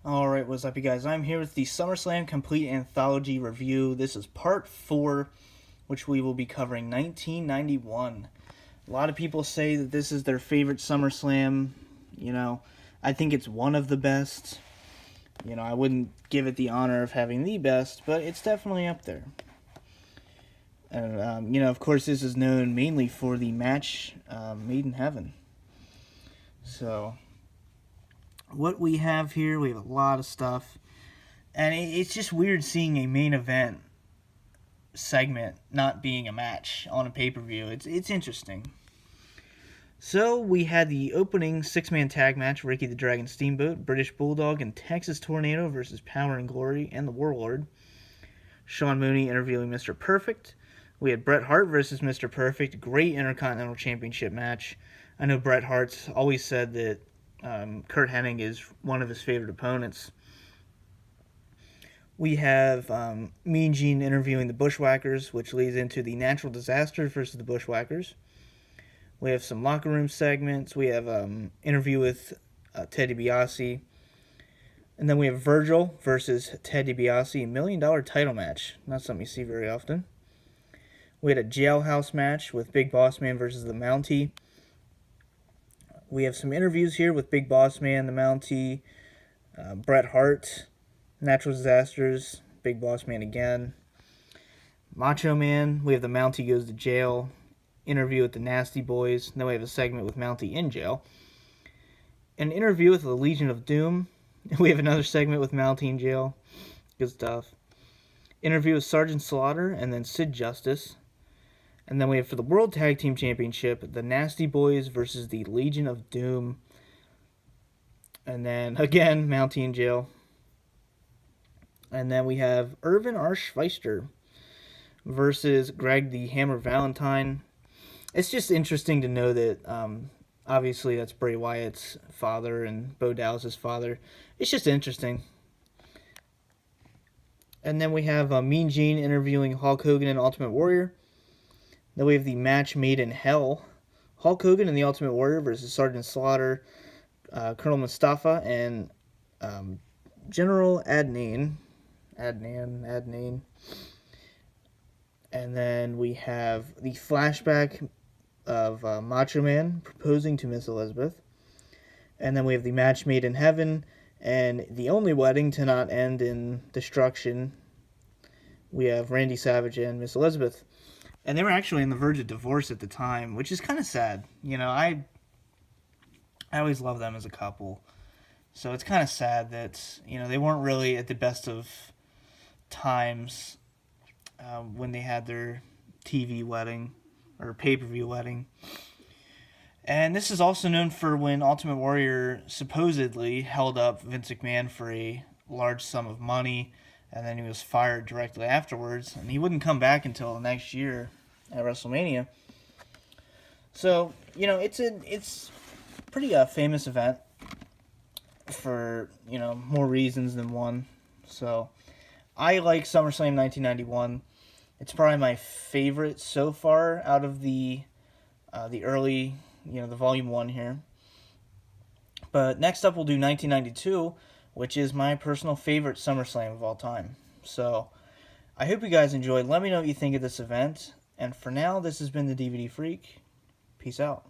Alright, what's up you guys? I'm here with the Summerslam Complete Anthology review. This is part 4, which we will be covering 1991. A lot of people say that this is their favorite SummerSlam. I think it's one of the best. I wouldn't give it the honor of having the best, but it's definitely up there. And, of course, this is known mainly for the match Made in Heaven. So what we have here, we have a lot of stuff, and it's just weird seeing a main event segment not being a match on a pay-per-view. It's interesting. So we had the opening 6-man tag match: Ricky the Dragon Steamboat, British Bulldog, and Texas Tornado versus Power and Glory and the Warlord. Sean Mooney interviewing Mr. Perfect. We had Bret Hart versus Mr. Perfect. Great Intercontinental Championship match. I know Bret Hart's always said that Kurt Hennig is one of his favorite opponents. We have Mean Gene interviewing the Bushwhackers, which leads into the Natural Disasters versus the Bushwhackers. We have some locker room segments. We have interview with Ted DiBiase. And then we have Virgil versus Ted DiBiase, $1 million title match. Not something you see very often. We had a jailhouse match with Big Boss Man versus the Mountie. We have some interviews here with Big Boss Man, the Mountie, Bret Hart, Natural Disasters, Big Boss Man again, Macho Man. We have the Mountie goes to jail, interview with the Nasty Boys. Then we have a segment with Mountie in jail. An interview with the Legion of Doom. We have another segment with Mountie in jail. Good stuff. Interview with Sergeant Slaughter and then Sid Justice. And then we have for the World Tag Team Championship, the Nasty Boys versus the Legion of Doom. And then, again, Mountie in jail. And then we have Irvin R. Schweister versus Greg the Hammer Valentine. It's just interesting to know that, obviously, that's Bray Wyatt's father and Bo Dallas's father. It's just interesting. And then we have Mean Gene interviewing Hulk Hogan and Ultimate Warrior. Then we have the match made in hell: Hulk Hogan and the Ultimate Warrior versus Sergeant Slaughter, Colonel Mustafa, and General Adnan. And then we have the flashback of Macho Man proposing to Miss Elizabeth. And then we have the match made in heaven and the only wedding to not end in destruction. We have Randy Savage and Miss Elizabeth. And they were actually on the verge of divorce at the time, which is kind of sad. I always loved them as a couple. So it's kind of sad that, they weren't really at the best of times when they had their TV wedding or pay-per-view wedding. And this is also known for when Ultimate Warrior supposedly held up Vince McMahon for a large sum of money, and then he was fired directly afterwards, and he wouldn't come back until the next year at WrestleMania. So, it's a pretty famous event for, more reasons than one. So, I like SummerSlam 1991. It's probably my favorite so far out of the early, the Volume 1 here. But next up we'll do 1992, which is my personal favorite SummerSlam of all time. So, I hope you guys enjoyed. Let me know what you think of this event. And for now, this has been the DVD Freak. Peace out.